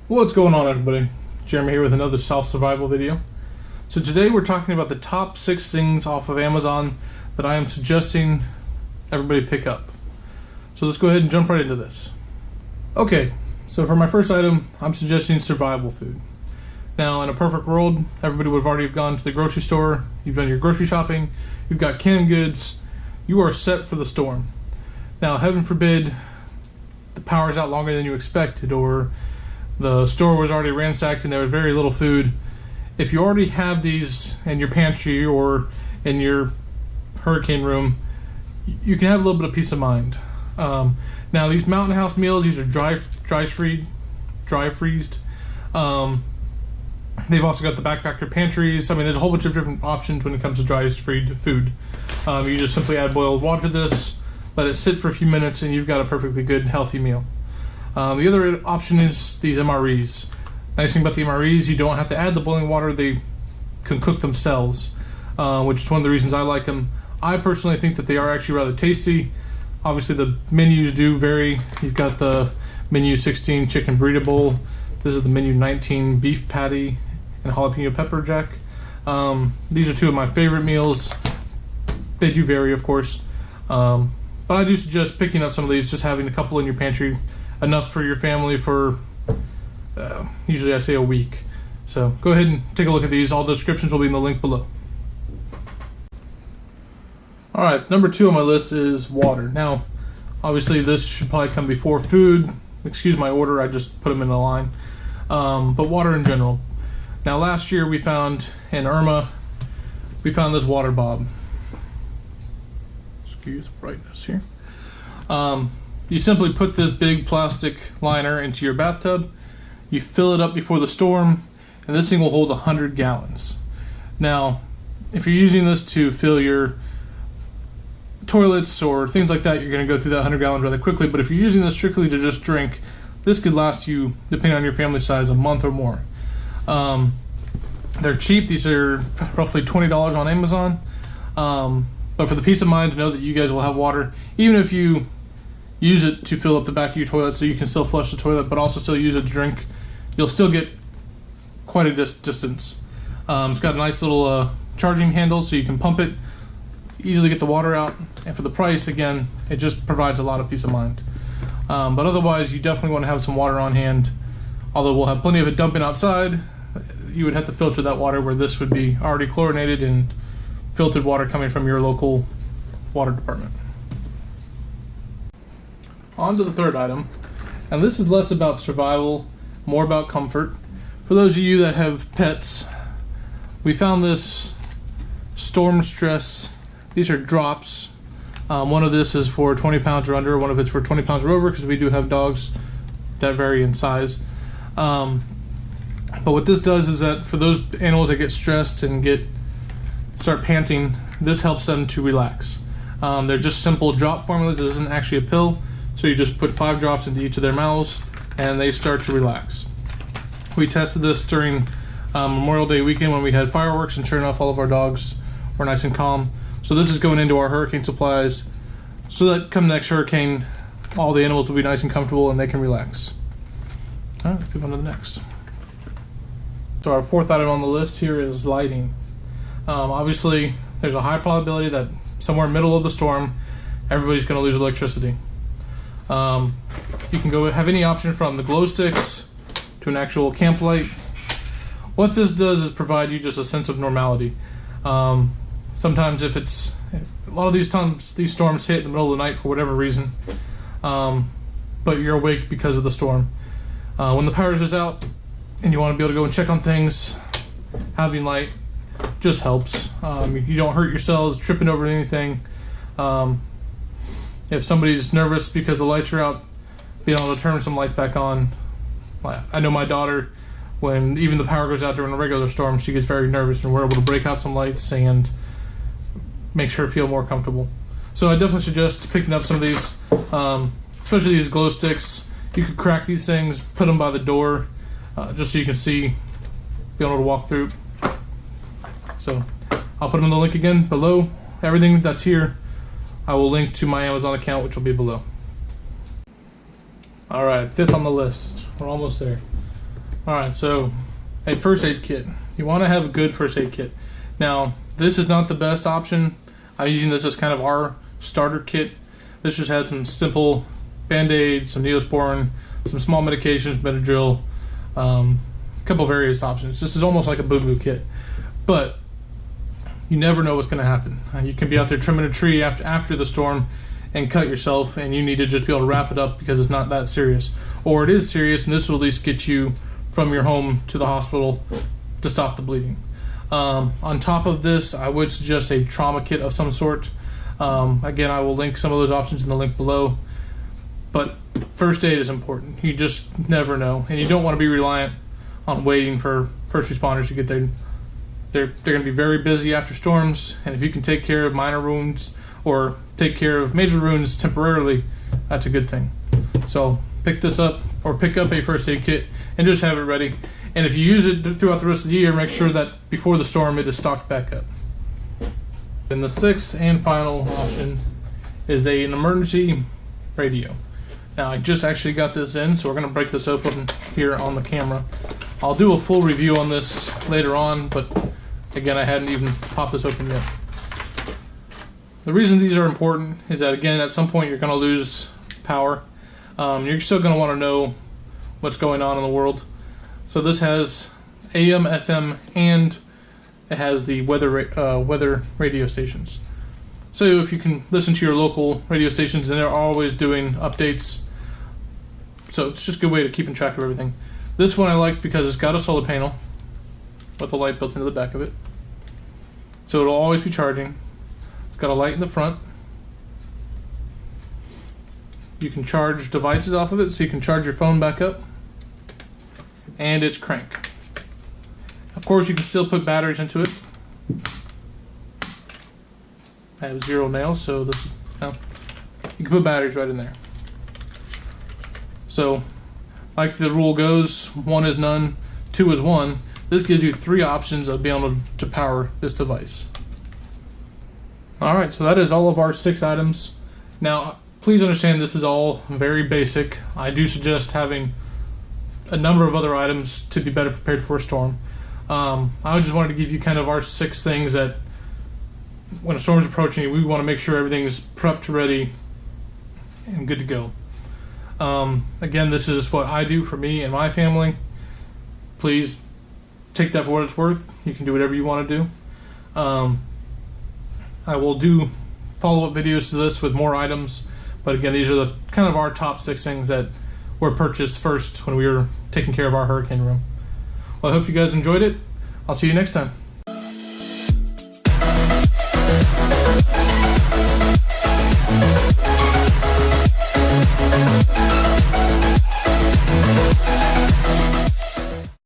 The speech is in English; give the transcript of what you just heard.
What's going on, everybody? Jeremy here with another self-survival video. So today we're talking about the top 6 things off of Amazon that I am suggesting everybody pick up. So let's go ahead and jump right into this. Okay, so for my first item, I'm suggesting survival food. Now, in a perfect world, everybody would have already gone to the grocery store, you've done your grocery shopping, you've got canned goods, you are set for the storm. Now, heaven forbid, the power's out longer than you expected, or the store was already ransacked and there was very little food. If you already have these in your pantry or in your hurricane room, you can have a little bit of peace of mind. Now, these Mountain House meals, these are dry freezed. They've also got the backpacker pantries. I mean, there's a whole bunch of different options when it comes to dry freezed food. You just simply add boiled water to this, let it sit for a few minutes, and you've got a perfectly good, healthy meal. The other option is these MREs. Nice thing about the MREs, you don't have to add the boiling water. They can cook themselves, which is one of the reasons I like them. I personally think that they are actually rather tasty. Obviously, the menus do vary. You've got the menu 16 chicken burrito bowl. This is the menu 19 beef patty and jalapeno pepper jack. These are two of my favorite meals. They do vary, of course. But I do suggest picking up some of these, just having a couple in your pantry, enough for your family for usually I say a week. So go ahead and take a look at these. All the descriptions will be in the link below. Alright, so number 2 on my list is water. Now, obviously this should probably come before food. Excuse my order, I just put them in a line. But water in general. Now, last year we found in Irma, we found this water bob. Excuse brightness here. You simply put this big plastic liner into your bathtub, you fill it up before the storm, and this thing will hold 100 gallons. Now, if you're using this to fill your toilets or things like that, you're going to go through that 100 gallons rather quickly, but if you're using this strictly to just drink, this could last you, depending on your family size, a month or more. They're cheap. These are roughly $20 on Amazon, but for the peace of mind to know that you guys will have water, even if you use it to fill up the back of your toilet so you can still flush the toilet but also still use it to drink, you'll still get quite a distance. It's got a nice little charging handle so you can pump it, easily get the water out, and for the price, again, it just provides a lot of peace of mind. But otherwise, you definitely want to have some water on hand. Although we'll have plenty of it dumping outside, you would have to filter that water, where this would be already chlorinated and filtered water coming from your local water department. On to the third item, and this is less about survival, more about comfort. For those of you that have pets, we found this storm stress. These are drops. One of this is for 20 pounds or under, one of it's for 20 pounds or over, because we do have dogs that vary in size. But what this does is that for those animals that get stressed and start panting, this helps them to relax. They're just simple drop formulas. This isn't actually a pill. So you just put 5 drops into each of their mouths and they start to relax. We tested this during Memorial Day weekend when we had fireworks, and sure enough, all of our dogs were nice and calm. So this is going into our hurricane supplies so that come next hurricane, all the animals will be nice and comfortable and they can relax. All right, let's move on to the next. So our fourth item on the list here is lighting. Obviously, there's a high probability that somewhere in the middle of the storm, everybody's going to lose electricity. You can go have any option from the glow sticks to an actual camp light. What this does is provide you just a sense of normality. Sometimes a lot of these times these storms hit in the middle of the night for whatever reason, but you're awake because of the storm. When the power is out and you want to be able to go and check on things, having light just helps. You don't hurt yourselves tripping over anything. If somebody's nervous because the lights are out, being able to turn some lights back on. I know my daughter, when even the power goes out during a regular storm, she gets very nervous, and we're able to break out some lights and makes her feel more comfortable. So I definitely suggest picking up some of these, especially these glow sticks. You could crack these things, put them by the door, just so you can see, be able to walk through. So I'll put them in the link again below. Everything that's here, I will link to my Amazon account, which will be below. Alright, 5th on the list. We're almost there. Alright, so a first aid kit. You want to have a good first aid kit. Now, this is not the best option. I'm using this as kind of our starter kit. This just has some simple band-aids, some Neosporin, some small medications, Benadryl, a couple various options. This is almost like a boo-boo kit. But you never know what's going to happen. You can be out there trimming a tree after the storm and cut yourself, and you need to just be able to wrap it up because it's not that serious. Or it is serious, and this will at least get you from your home to the hospital to stop the bleeding. On top of this, I would suggest a trauma kit of some sort. Again, I will link some of those options in the link below. But first aid is important. You just never know, and you don't want to be reliant on waiting for first responders to get there. They're going to be very busy after storms, and if you can take care of minor wounds or take care of major wounds temporarily, that's a good thing. So pick this up, or pick up a first aid kit and just have it ready. And if you use it throughout the rest of the year, make sure that before the storm it is stocked back up. And the sixth and final option is an emergency radio. Now, I just actually got this in, so we're going to break this open here on the camera. I'll do a full review on this later on, but again, I hadn't even popped this open yet. The reason these are important is that, again, at some point you're going to lose power. You're still going to want to know what's going on in the world. So this has AM, FM, and it has the weather radio stations. So if you can listen to your local radio stations, and they're always doing updates. So it's just a good way to keep in track of everything. This one I like because it's got a solar panel with a light built into the back of it. So it'll always be charging. It's got a light in the front. You can charge devices off of it, so you can charge your phone back up. And it's crank. Of course, you can still put batteries into it. I have 0 nails, so this, you can put batteries right in there. So, like the rule goes, 1 is none, 2 is 1. This gives you 3 options of being able to power this device. Alright, so that is all of our 6 items. Now, please understand this is all very basic. I do suggest having a number of other items to be better prepared for a storm. I just wanted to give you kind of our 6 things that when a storm is approaching you, we want to make sure everything is prepped, ready, and good to go. Again, this is what I do for me and my family. Please take that for what it's worth. You can do whatever you want to do. I will do follow-up videos to this with more items, but again, these are the kind of our top 6 things that were purchased first when we were taking care of our hurricane room. Well, I hope you guys enjoyed it. I'll see you next time.